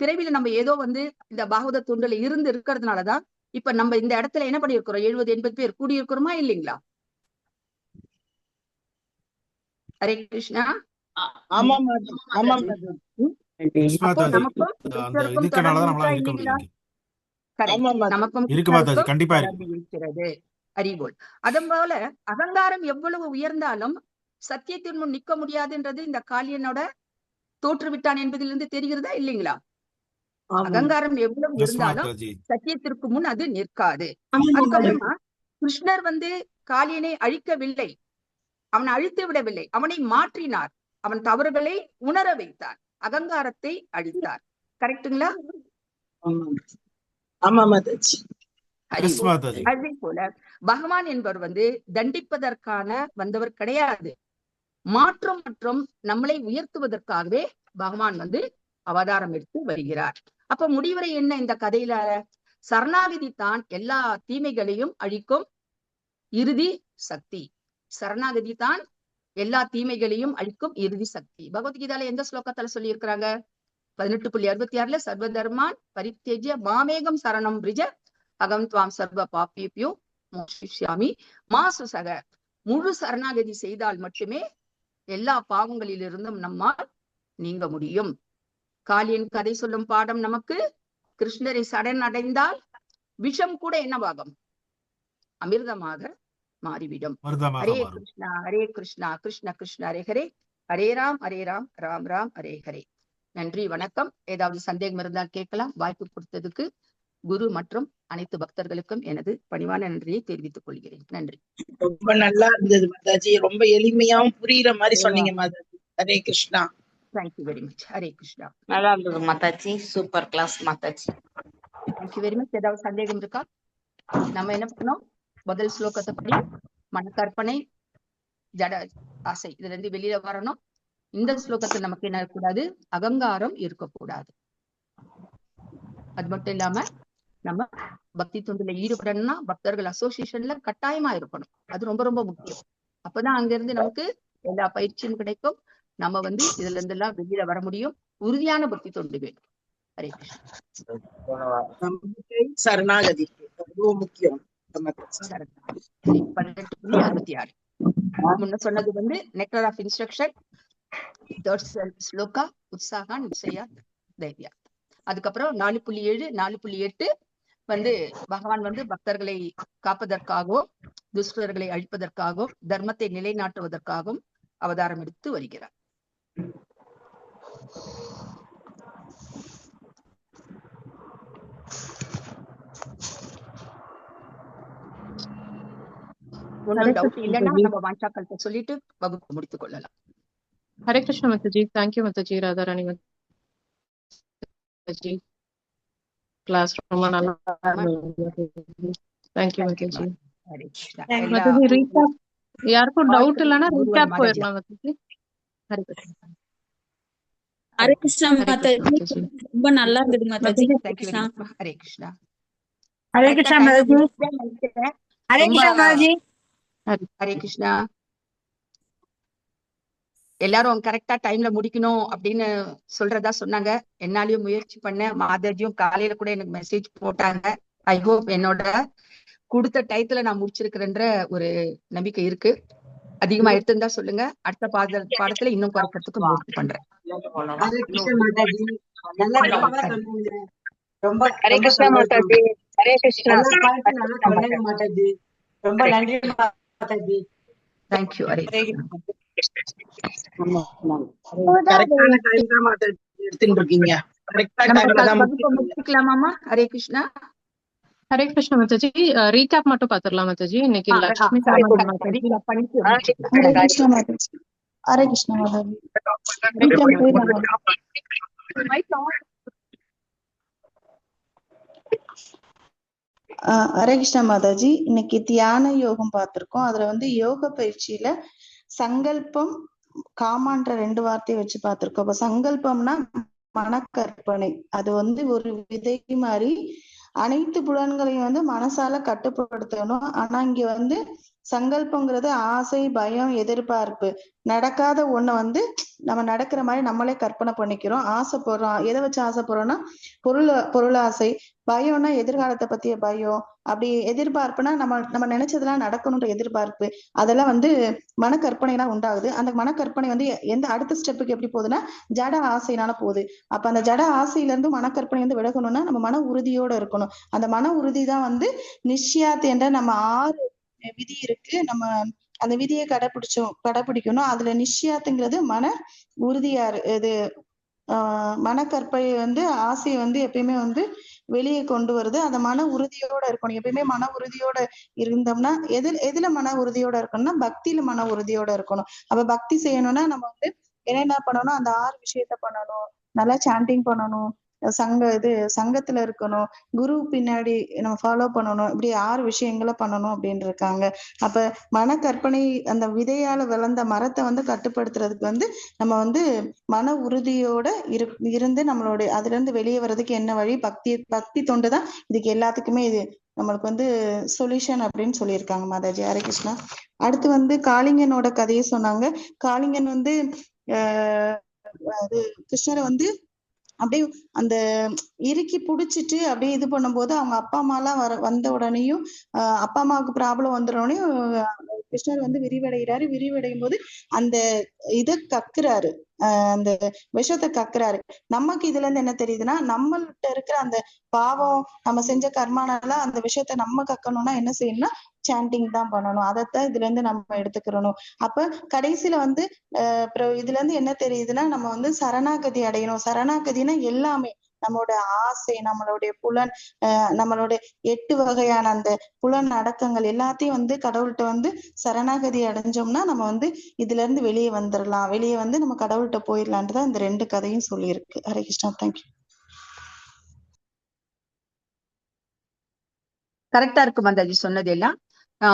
பிறவில நம்ம ஏதோ வந்து இந்த பாகவத தொண்டுல இருந்து இருக்கிறதுனாலதான் இப்ப நம்ம இந்த இடத்துல என்ன பண்ணிருக்கிறோம், 70-80 பேர் கூடியிருக்கிறோமா இல்லைங்களா? ஹரே கிருஷ்ணா. ஆமாம் மேடம், ஆமாம் மேடம். அப்போ மாதாஜி நமக்கும் அந்த கிருஷ்ணருக்கும் இதுக்கனால தொடர்பு தான் இருக்கா நம்மளால இருக்க இல்லைங்களா? முடியுது. Correct. ஆமாம் மேடம். நமக்கும் இருக்கு மாதாஜி, கிருஷ்ணருக்கும் கண்டிப்பா தொடர்பு இருக்கு. இருக்கிறது. அறிவோல் அதுபோல அகங்காரம் எவ்வளவு உயர்ந்தாலும் சத்தியத்தின் முன் நிற்க முடியாதுன்றது இந்த காளியனோட தோற்றுவிட்டான் என்பதிலிருந்து தெரிகிறதா இல்லைங்களா? ஆமாம். அகங்காரம் எவ்வளவு எஸ் இருந்தாலும் மாதாஜி. சத்தியத்திற்கு முன் அது நிற்காது. ஆமாம் மேடம். அதுக்கப்புறமா கிருஷ்ணர் வந்து காளியனை அழிக்கவில்லை, அவனை அழித்து விடவில்லை, அவனை மாற்றினார், அவன் தவறுகளை உணர வைத்தார், அகங்காரத்தை அழித்தார். கரெக்டுங்களா? ஆமாம். ஆமாம் மாதாஜி. எஸ் அறிவு. மாதாஜி. அதே போல பகவான் என்பவர் வந்து தண்டிப்பதற்கான வந்தவர் கிடையாது, மாற்றம் மற்றும் நம்மளை உயர்த்துவதற்காகவே பகவான் வந்து அவதாரம் எடுத்து வருகிறார். அப்ப முடிவுரை என்ன இந்த கதையில, சரணாகதி தான் எல்லா தீமைகளையும் அழிக்கும் இறுதி சக்தி. சரணாகதி தான் எல்லா தீமைகளையும் அழிக்கும் இறுதி சக்தி. பகவத்கீதால எந்த ஸ்லோகத்துல சொல்லி இருக்கிறாங்க, 18.66 சர்வ தர்மான் பரித்யஜ்ய மாமேகம் சரணம் பிரிஜ அகம் துவாம் சர்வ பாப்பியோ மோக்ஷிஷ்யாமி மா சுசக. முழு சரணாகதி செய்தால் மட்டுமே எல்லா பாவங்களிலிருந்தும் நம்மால் நீங்க முடியும். காளியன் கதை சொல்லும் பாடம் நமக்கு, கிருஷ்ணரை சரண் அடைந்தால் விஷம் கூட என்னவாகும், அமிர்தமாக மாறிவிடும். மருதமாக ஹரே மாறும். கிருஷ்ணா ஹரே கிருஷ்ணா கிருஷ்ண கிருஷ்ண ஹரே ஹரே, ஹரே ராம் ராம் ராம் ஹரே ஹரே. நன்றி, வணக்கம். ஏதாவது சந்தேகம் இருந்தால் கேட்கலாம். வாய்ப்பு கொடுத்ததுக்கு குரு மற்றும் அனைத்து பக்தர்களுக்கும் எனது பணிவான நன்றியை தெரிவித்துக் கொள்கிறேன். நன்றி. ரொம்ப நல்லா இருந்தது மாதாஜி, ரொம்ப எளிமையாவும் புரியுற மாதிரி சொன்னீங்க மாதாஜி. Hare Krishna. Thank you very much. Hare Krishna. நல்லா இருந்தது மாதாஜி, சூப்பர் கிளாஸ் மாதாஜி. Thank you very much. ஏதாவது சந்தேகம் இருக்கா? நம்ம என்ன பண்ணோம், முதல் ஸ்லோகத்தை படி மனக்கற்பனை ஜட ஆசை இதுல இருந்து வெளியில வரணும். இந்த ஸ்லோகத்தில் நமக்கு என்ன இருக்கக்கூடாது, அகங்காரம் இருக்கக்கூடாது. அது மட்டும் இல்லாம நம்ம பக்தி தொண்டுல ஈடுபடணும்னா பக்தர்கள் அசோசியேஷன்ல கட்டாயமா இருக்கணும். அது ரொம்ப ரொம்ப முக்கியம். அப்பதான் அங்க இருந்து நமக்கு எல்லா பயிற்சியும் கிடைக்கும். நம்ம வந்து இதுல இருந்து எல்லாம் வெளியில வர முடியும். உறுதியான பக்தி தொண்டு வேணும். ஹரே கிருஷ்ணா. சரணாகதி ரொம்ப முக்கியம். 18.66 முன்ன சொன்னது வந்து நெக்டர் ஆஃப் இன்ஸ்ட்ரக்ஷன், ஸ்லோகா உற்சாகா நிச்சயா தைரியா. அதுக்கப்புறம் 4.7 4.8 வந்து பகவான் வந்து பக்தர்களை காப்பதற்காகவும் துஷ்டர்களை அழிப்பதற்காகவும் தர்மத்தை நிலைநாட்டுவதற்காகவும் அவதாரம் எடுத்து வருகிறார். ஒன்னும் டவுட் இல்லைன்னா நம்ம வாஞ்சாக்கள்கிட்ட சொல்லிட்டு வகுப்பு முடித்துக் கொள்ளலாம். ஹரே கிருஷ்ணா மாதாஜி. தேங்க்யூ மாதாஜி. ராதாராணி மாதாஜி, கிளாஸ் ரொம்ப நல்லா தேங்க்யூ மாதாஜி. ஹரே கிருஷ்ணா. மாதாஜி ரீகேப் யாருக்கும் டவுட் இல்லைன்னா ரீகேப் போயிடலாம் மாதாஜி. ஹரே கிருஷ்ணா. ஹரே கிருஷ்ணா மாதாஜி, ரொம்ப நல்லா இருந்தது மாதாஜி. ஹரே கிருஷ்ணா. ஹரே கிருஷ்ணா மாதாஜி. ஹரே கிருஷ்ணா மாதாஜி. ஹரே கிருஷ்ணா. எல்லாரும் கரெக்டா டைம்ல முடிக்கணும் அப்படின்னு சொல்றதா சொன்னாங்க. என்னாலயும் முயற்சி பண்ண, மாதாஜியும் காலையில கூட எனக்கு மெசேஜ் போட்டாங்க. ஐ ஹோப் என்னோட கொடுத்த டயத்துல நான் முடிச்சிருக்கிறேன்ற ஒரு நம்பிக்கை இருக்கு. அதிகமா எடுத்திருந்தா சொல்லுங்க, அடுத்த பாடத்துல இன்னும் குறைக்கிறதுக்கு முயற்சி பண்றேன். ஹரே கிருஷ்ணா மாதாஜி. நல்லா ரொம்ப ஹரே கிருஷ்ணா மாதாஜி. ஹரே கிருஷ்ணா. நல்லா சொன்னீங்க மாதாஜி. ரொம்ப நன்றி மாதாஜி. தேங்க்யூ. ஹரே எடுத்துட்டு இருக்கீங்க. முடிச்சுக்கலாமாமா? ஹரே கிருஷ்ணா. ஹரே கிருஷ்ணா மாதாஜி. ரீகேப் மட்டும் பாத்துடலாம் மாதாஜி. இன்னைக்கு லட்சுமி sorry, சரவணன் மாதாஜி. பண்ணிட்டு ஹரே கிருஷ்ணா மாதாஜி. ஹரே கிருஷ்ணா மாதாஜி. ஹரே கிருஷ்ணா மாதாஜி. இன்னைக்கு தியான யோகம் பார்த்திருக்கோம். அதுல வந்து யோக பயிற்சியில சங்கல்பம் காமான்ற 2 வார்த்தையை வச்சு பார்த்திருக்கோம். அப்ப சங்கல்பம்னா மனக்கற்பனை. அது வந்து ஒரு விதை மாதிரி அனைத்து புலன்களையும் வந்து மனசால கட்டுப்படுத்தணும். ஆனா இங்க வந்து சங்கல்பங்கிறது ஆசை, பயம், எதிர்பார்ப்பு. நடக்காத ஒண்ண வந்து நம்ம நடக்கிற மாதிரி நம்மளே கற்பனை பண்ணிக்கிறோம். ஆசைப்படுறோம். எதை வச்சு ஆசைப்படுறோம்னா பொருளாசை. பயம்னா எதிர்காலத்தை பத்திய பயம். அப்படி எதிர்பார்ப்புனா நம்ம நினைச்சதெல்லாம் நடக்கணும்ன்ற எதிர்பார்ப்பு. அதெல்லாம் வந்து மனக்கற்பனைலாம் உண்டாகுது. அந்த மனக்கற்பனை வந்து எந்த அடுத்த ஸ்டெப்புக்கு எப்படி போகுதுன்னா ஜட ஆசைனால போகுது. அப்ப அந்த ஜட ஆசையில இருந்து மனக்கற்பனை வந்து விலகணும்னா நம்ம மன உறுதியோட இருக்கணும். அந்த மன உறுதி தான் வந்து நிச்சயாத் என்ற நம்ம 6 விதி இருக்கு. நம்ம அந்த விதியை கடைபிடிக்கணும். அதுல நிச்சயாத்துங்கிறது மன உறுதியா இது மனக்கற்பை வந்து ஆசையை வந்து எப்பயுமே வந்து வெளியே கொண்டு வருது. அந்த மன உறுதியோட இருக்கணும். எப்பயுமே மன உறுதியோட இருந்தோம்னா எதுல மன உறுதியோட இருக்கணும்னா பக்தியில மன உறுதியோட இருக்கணும். அப்ப பக்தி செய்யணும்னா நம்ம வந்து என்ன பண்ணணும், அந்த 6 விஷயத்த பண்ணணும். நல்லா சாண்டிங் பண்ணணும். சங்கத்துல இருக்கணும். குரு பின்னாடி நம்ம ஃபாலோ பண்ணணும். இப்படி 6 விஷயங்களை பண்ணணும் அப்படின்னு இருக்காங்க. அப்ப மனக்கற்பனை அந்த விதையால விளைந்த மரத்தை வந்து கட்டுப்படுத்துறதுக்கு வந்து நம்ம வந்து மன உறுதியோட இருந்து நம்மளுடைய அதுல இருந்து வெளியே வர்றதுக்கு என்ன வழி? பக்தி தொண்டு தான் இதுக்கு எல்லாத்துக்குமே இது நம்மளுக்கு வந்து சொல்யூஷன் அப்படின்னு சொல்லியிருக்காங்க மாதாஜி. ஹரே கிருஷ்ணா. அடுத்து வந்து காளிங்கனோட கதையை சொன்னாங்க. காளிங்கன் வந்து அது கிருஷ்ணரை வந்து அப்படியே அந்த இறுக்கி புடிச்சிட்டு அப்படியே இது பண்ணும்போது அவங்க அப்பா அம்மா எல்லாம் வந்த உடனேயும் அப்பா அம்மாவுக்கு ப்ராப்ளம் வந்துடனேயும் கிருஷ்ணர் வந்து விரிவடையும் போது அந்த இதை கக்குறாரு. அந்த விஷத்தை கக்குறாரு. நமக்கு இதுல இருந்து என்ன தெரியுதுன்னா நம்மள்கிட்ட இருக்கிற அந்த பாவம் நம்ம செஞ்ச கர்மானால அந்த விஷயத்த நம்ம கக்கணும்னா என்ன செய்யணும்னா சாண்டிங் தான் பண்ணணும். அதைத்தான் இதுல இருந்து நம்ம எடுத்துக்கிறணும். அப்ப கடைசியில வந்து இதுல இருந்து என்ன தெரியுதுன்னா நம்ம வந்து சரணாகதி அடையணும். சரணாகதினா எல்லாமே நம்மளோட ஆசை, நம்மளுடைய புலன், நம்மளுடைய 8 வகையான அந்த புலன் அடக்கங்கள் எல்லாத்தையும் வந்து கடவுள்கிட்ட வந்து சரணாகதி அடைஞ்சோம்னா நம்ம வந்து இதுல இருந்து வெளியே வந்துடலாம். வெளியே வந்து நம்ம கடவுள்கிட்ட போயிடலான்ட்டுதான் இந்த 2 கதையும் சொல்லியிருக்கு. ஹரே கிருஷ்ணா. தேங்க்யூ. கரெக்டா இருக்கு மாதாஜி சொன்னது எல்லாம்.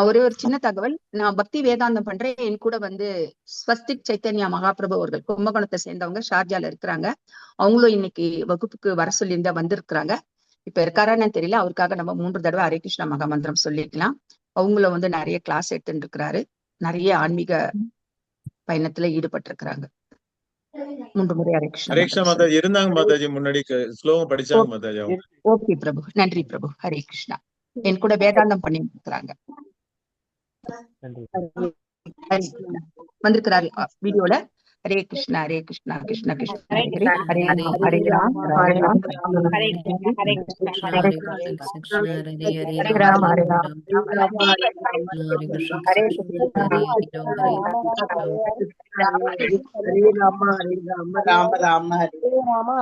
ஒரே ஒரு சின்ன தகவல். நான் பக்தி வேதாந்தம் பண்றேன். என் கூட வந்து ஸ்வஸ்திக் சைத்தன்யா மகாபிரபு அவர்கள் கும்பகோணத்தை சேர்ந்தவங்க ஷார்ஜால இருக்கிறாங்க. அவங்களும் இன்னைக்கு வகுப்புக்கு வர சொல்லியிருந்தா வந்திருக்கிறாங்க. இப்ப இருக்காரான்னு தெரியல. அவருக்காக நம்ம 3 தடவை ஹரே கிருஷ்ணா மகாமந்திரம் சொல்லிக்கலாம். அவங்கள வந்து நிறைய கிளாஸ் எடுத்துட்டு இருக்கிறாரு. நிறைய ஆன்மீக பயணத்துல ஈடுபட்டு இருக்கிறாங்க. 3 முறை ஹரே கிருஷ்ணா. ஹரே கிருஷ்ணா மாதாஜி இருந்தாங்க மாதாஜி, முன்னாடி ஸ்லோகம் படிச்சாங்க மாதாஜி. ஓகே பிரபு. நன்றி பிரபு. ஹரே கிருஷ்ணா. என் கூட வேதாந்தம் பண்ணிட்டு இருக்கிறாங்க. வந்திருக்கிறாரு வீடியோல. ஹரே கிருஷ்ணா ஹரே கிருஷ்ணா கிருஷ்ண கிருஷ்ண ஹரே ஹரே ஹரே ராம் ஹரே ராம் ஹரே ராம் ஹரே ராம் ராம ராம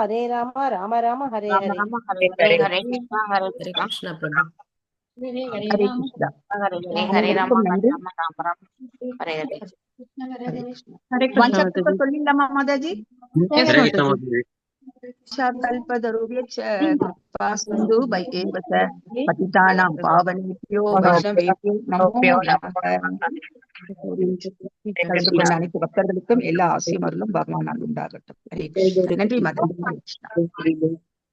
ஹரே ராம ராம ராம ஹரே ஹரே. ஹரே கிருஷ்ணா ஹரே கிருஷ்ணா பிரபு. ஹரே கிருஷ்ணா. ஹரே ராம ராம ராம ஹரே ஹரே. சொல்லிடலாமா மாதாஜி? கல்பதருவ்யச்ச கிருபா சிந்து பைஏவச பதிதானாம் பாவனேப்யோ வைஷ்ணவேப்யோ நமோ நமः. அனைத்து பக்தர்களுக்கும் எல்லா ஆசையும் அருளும் பகவானால் உண்டாகட்டும். ஹரே கிருஷ்ணா. நன்றி மாதாஜி.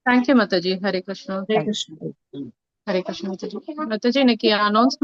தேங்க்யூ மாதாஜி. ஹரே கிருஷ்ணா. ஹரே கிருஷ்ணா மாதாஜி. மாதாஜி இன்னைக்கு அனௌன்ஸ்மெண்ட்